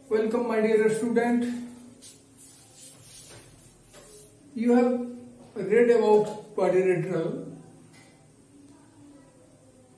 Welcome my dear student. You have read about quadrilateral.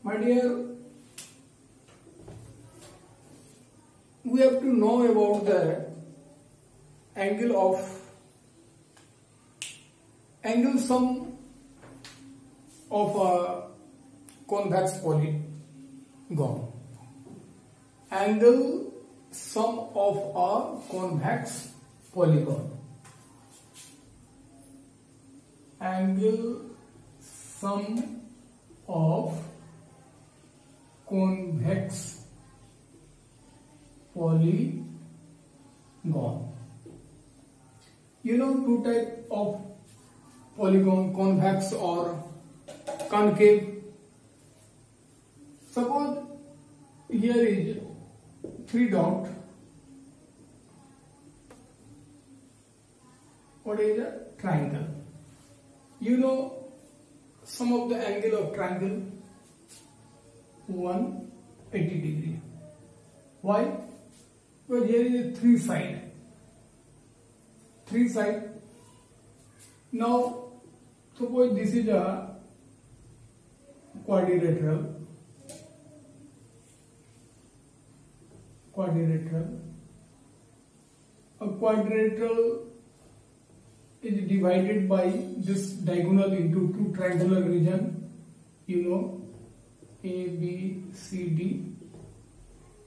My dear, we have to know about the angle sum of a convex polygon. Angle sum of a convex polygon. Angle sum of convex polygon. You know two types of polygon, convex or concave. Suppose here is 3 dot. What is a triangle? You know sum of the angle of triangle 180 degree. Why? Because here is 3 side. 3 side. Now suppose this is a quadrilateral. A quadrilateral is divided by this diagonal into two triangular region. You know A, B, C, D.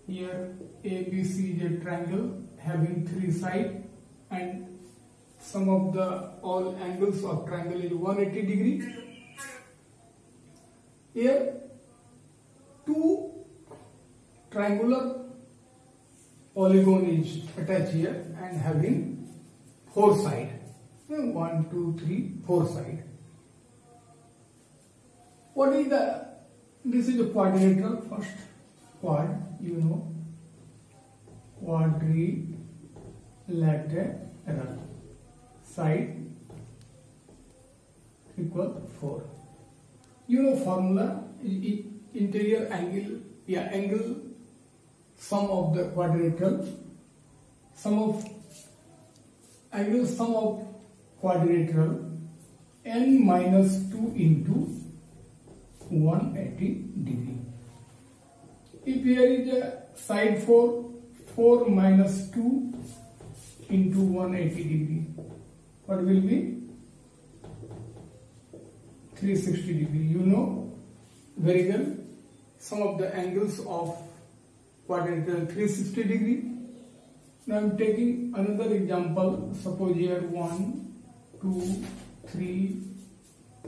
Here A, B, C is a triangle having 3 sides and sum of the all angles of triangle is 180 degree. Here two triangular polygon is attached here and having 4 sides. 1, 2, 3, 4 sides. What is the? This is a quadrilateral first. Quad, you know, quadrilateral side equal 4. You know formula, interior angle, angle sum of the quadrilateral, angle sum of quadrilateral n minus 2 into 180 degree. If here is a side 4 minus 2 into 180 degree, what will be? 360 degree. You know very well some of the angles of quadrilateral 360 degree. Now I am taking another example. Suppose here 1, 2, 3,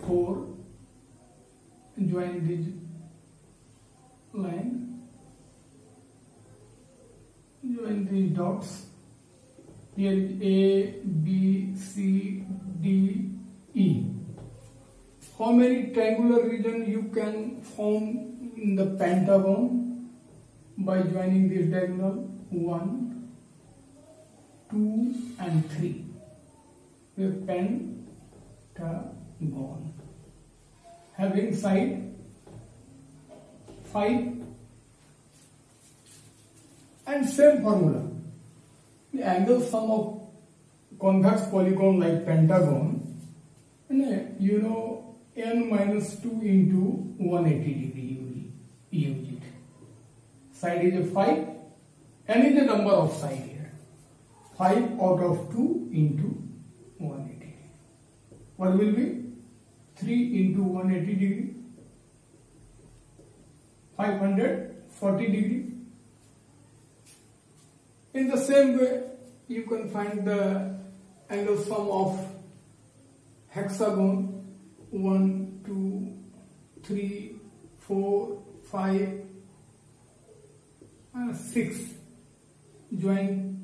4. Join this line. Join these dots. Here is A, B, C, D, E. How many triangular region you can form in the pentagon by joining this diagonal? 1, 2 and 3. We have pentagon having side 5 and same formula. The angle sum of convex polygon like pentagon, you know, n minus 2 into 180 degree you use it. Side is a 5, n is the number of side here. 5 out of 2 into 180. What will be? 3 into 180 degree, 540 degree. In the same way, you can find the angle sum of hexagon 1, 2, 3, 4, 5, 6. Join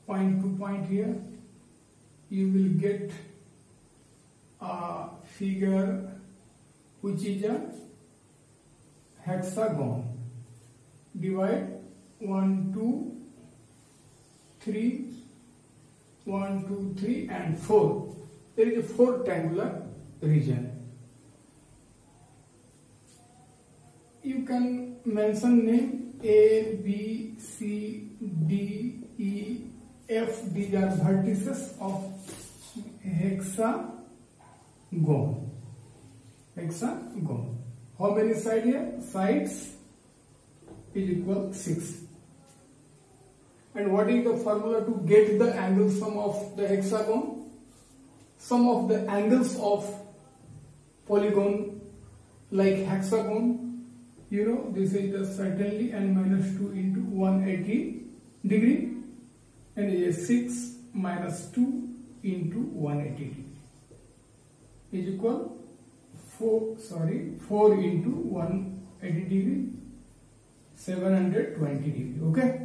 point to point here. You will get a figure which is a hexagon. Divide 1, 2, 3, 1, 2, 3 and 4. There is a 4 triangular region. You can mention name A, B, C, D, E, these are vertices of hexagon. How many sides here? Sides is equal 6. And what is the formula to get the angle sum of the hexagon? Sum of the angles of polygon like hexagon, you know, this is the certainly n minus 2 into 180 degree, and it is 6 minus 2 into 180 degree is equal 4 into 180 degree, 720 degree. Okay.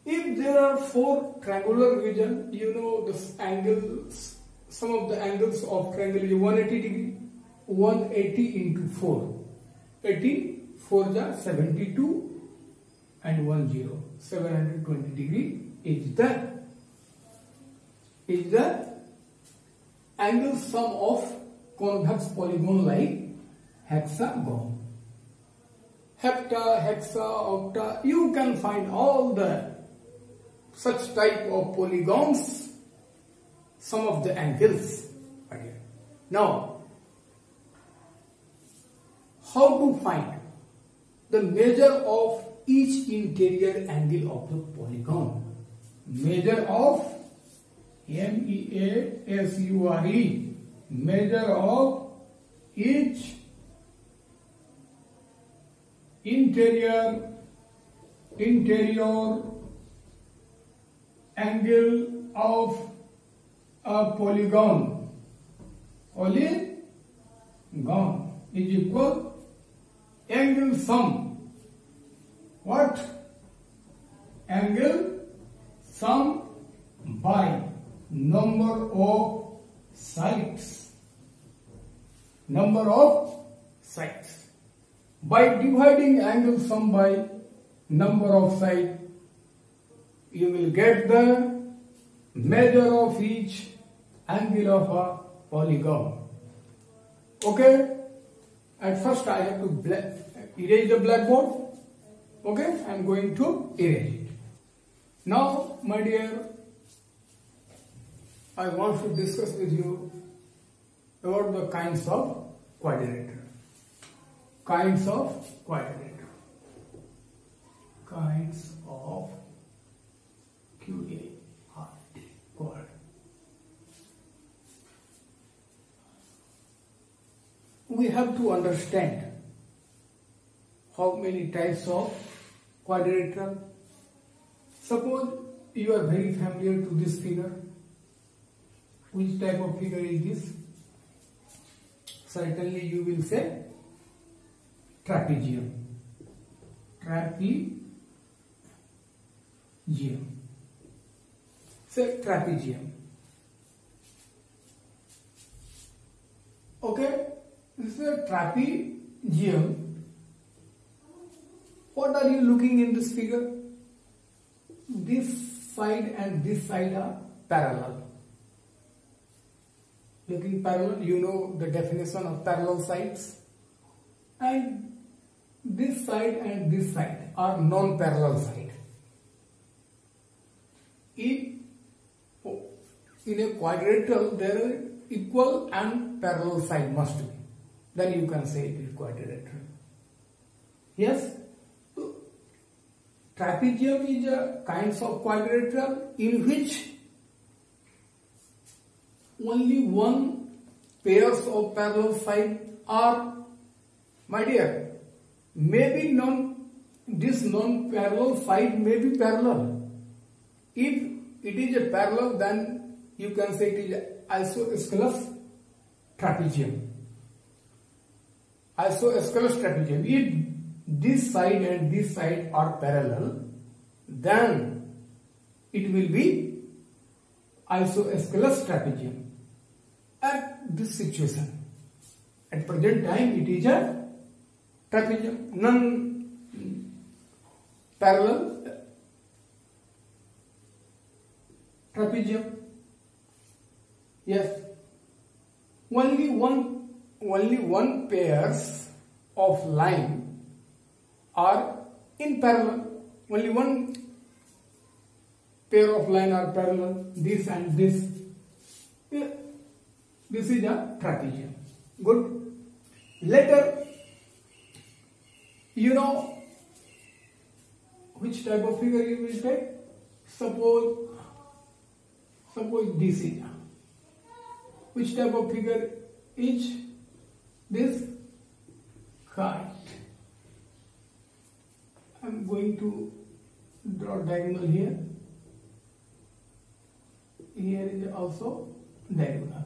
If there are 4 triangular region, you know the angles, some of the angles of triangle is 180 degree. 180 into 4, 80, 4 is 72 and 1 0, 720 degree is the angle sum of convex polygon like hexagon. Hepta, hexa, octa, you can find all the such type of polygons, some of the angles. Now, how to find the measure of each interior angle of the polygon? Measure of MEASURE, measure of each interior angle of a polygon is equal angle sum. What? Angle sum by number of sides. Number of sides. By dividing angle sum by number of sides, you will get the measure of each angle of a polygon. Okay? At first I have to erase the blackboard. Okay? I am going to erase it. Now, my dear, I want to discuss with you about the kinds of quadrilateral. Kinds of quadrilateral. Kinds of quad. We have to understand how many types of quadrilateral. Suppose you are very familiar to this figure. Which type of figure is this? Certainly you will say trapezium. Say trapezium. Okay, this is a trapezium. What are you looking in this figure? This side and this side are parallel. Looking parallel, you know the definition of parallel sides. And this side and this side are non-parallel side. In a quadrilateral, there are equal and parallel side must be. Then you can say it is quadrilateral. Yes? So, trapezium is a kind of quadrilateral in which only one pairs of parallel side are, my dear, maybe this non-parallel side may be parallel. If it is a parallel, then you can say it is isosceles trapezium. Isosceles trapezium. If this side and this side are parallel, then it will be isosceles trapezium. At this situation, at present time, it is a trapezium, non-parallel trapezium. Yes, only one pairs of line are in parallel. Only one pair of line are parallel, this and this. This is a trapezium. Good. Later, you know which type of figure you will take. Suppose this is. Which type of figure is this? Kite. I am going to draw diagonal here. Here is also diagonal.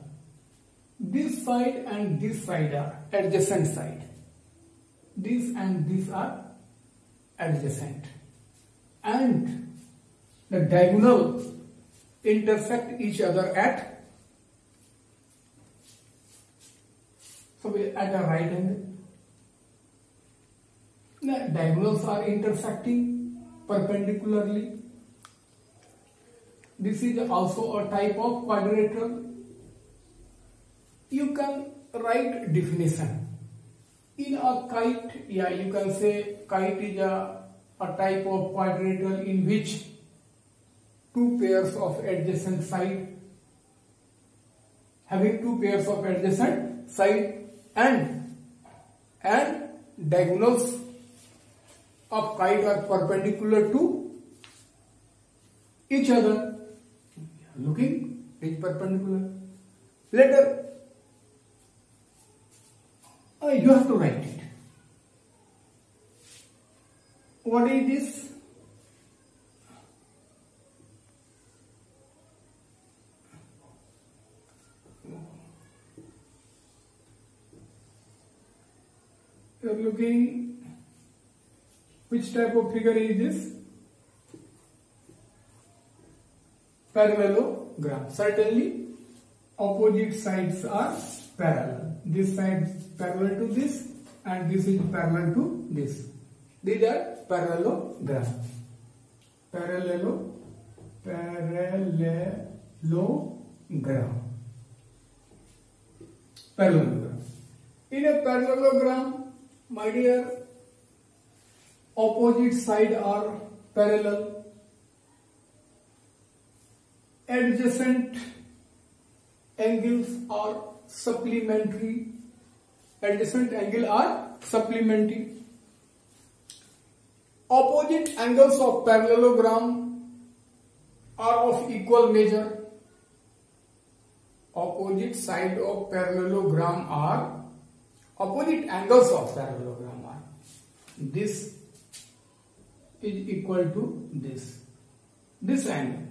This side and this side are adjacent side. This and this are adjacent. And the diagonal intersect each other at a right angle. The diagonals are intersecting perpendicularly. This is also a type of quadrilateral. You can write definition. In a kite, you can say kite is a type of quadrilateral in which two pairs of adjacent side, having two pairs of adjacent side and diagonals of kite are perpendicular to each other. Looking, is perpendicular. Later, you have to write it. What is this? You are looking, which type of figure is this? Parallelogram. Certainly, opposite sides are parallel. This side is parallel to this and this is parallel to this. These are parallelogram. Parallelogram. Parallelogram. In a parallelogram, my dear, opposite side are parallel. Adjacent angles are supplementary. Adjacent angle are supplementary. Opposite angles of parallelogram are of equal measure. Opposite side of parallelogram are, opposite angles of parallelogram are, this is equal to this angle.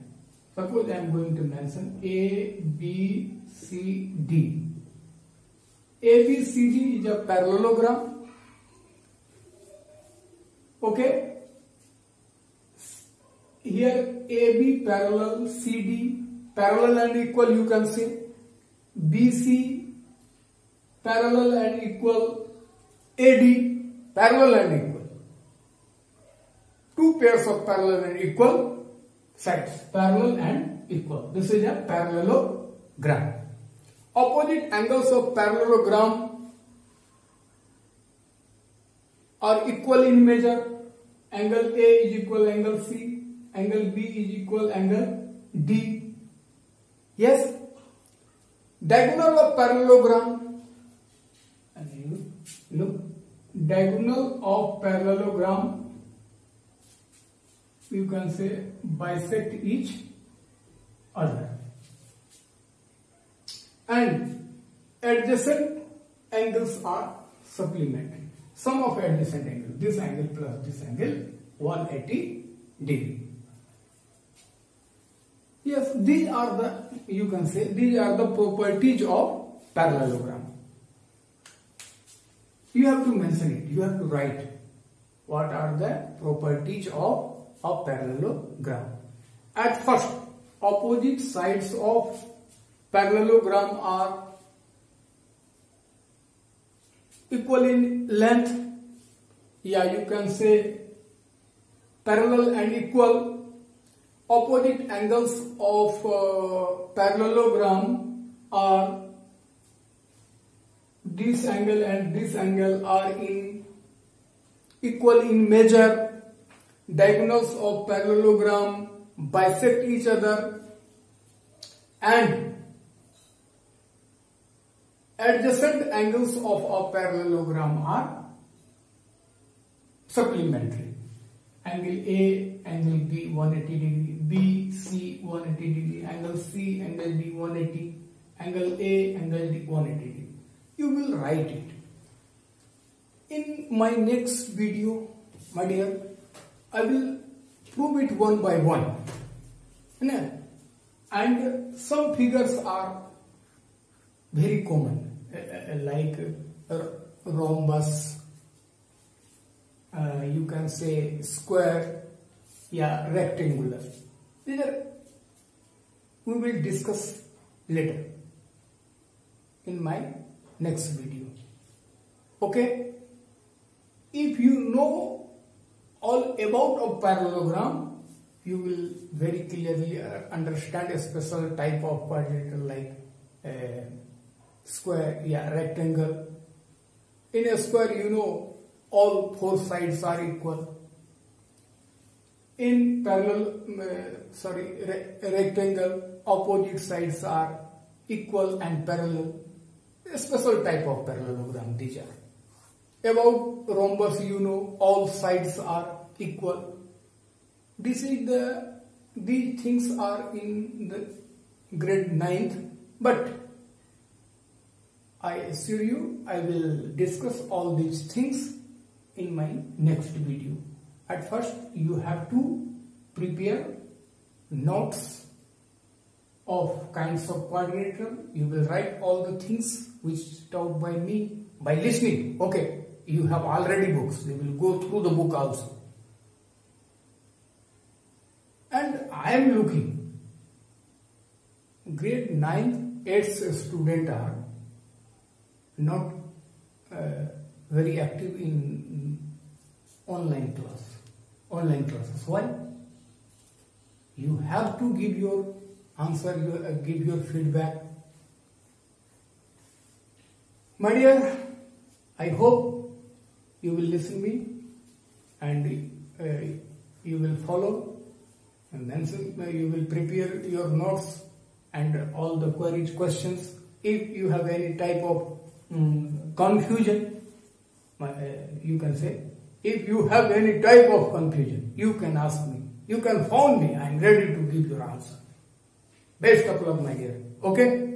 Suppose I am going to mention A, B, C, D. A, B, C, D is a parallelogram. Okay. Here A, B parallel, C, D parallel and equal, you can say. B, C parallel and equal. A, D parallel and equal. Two pairs of parallel and equal sides, parallel and equal. This is a parallelogram. Opposite angles of parallelogram are equal in measure. Angle A is equal angle C, angle B is equal angle D. Yes. Diagonal of parallelogram, and look, diagonal of parallelogram, you can say bisect each other, and adjacent angles are supplementary. Sum of adjacent angle, this angle plus this angle, 180 degree. Yes, these are the, you can say, these are the properties of parallelogram. You have to mention it, you have to write what are the properties of parallelogram. At first, opposite sides of parallelogram are equal in length. You can say parallel and equal. Opposite angles of parallelogram are, this angle and this angle are equal in measure. Diagonals of parallelogram bisect each other and adjacent angles of a parallelogram are supplementary. Angle A, angle B 180 degree, B, C 180 degree, angle C, angle D 180, angle A, angle D 180 degree. You will write it. In my next video, my dear, I will prove it one by one. And some figures are very common, like rhombus, you can say square, yeah, rectangular. These are, we will discuss later in my next video. Okay? If you know all about a parallelogram, you will very clearly understand a special type of quadrilateral like square, yeah, rectangle. In a square, you know, all four sides are equal. In rectangle, opposite sides are equal and parallel. A special type of parallelogram these are. About rhombus, you know, all sides are equal. These things are in the grade 9th, but I assure you I will discuss all these things in my next video. At first you have to prepare notes of kinds of quadrilateral. You will write all the things which taught by me by listening. Okay, you have already books. We will go through the book also. And I am looking grade 9th, 8th student are not very active in online classes. Why? You have to give your answer, give your feedback. My dear, I hope you will listen me and you will follow, and then you will prepare your notes and all the queries, questions. If you have any type of confusion, you can say. If you have any type of confusion, you can ask me. You can phone me. I am ready to give your answer. Best of luck, my dear. Okay?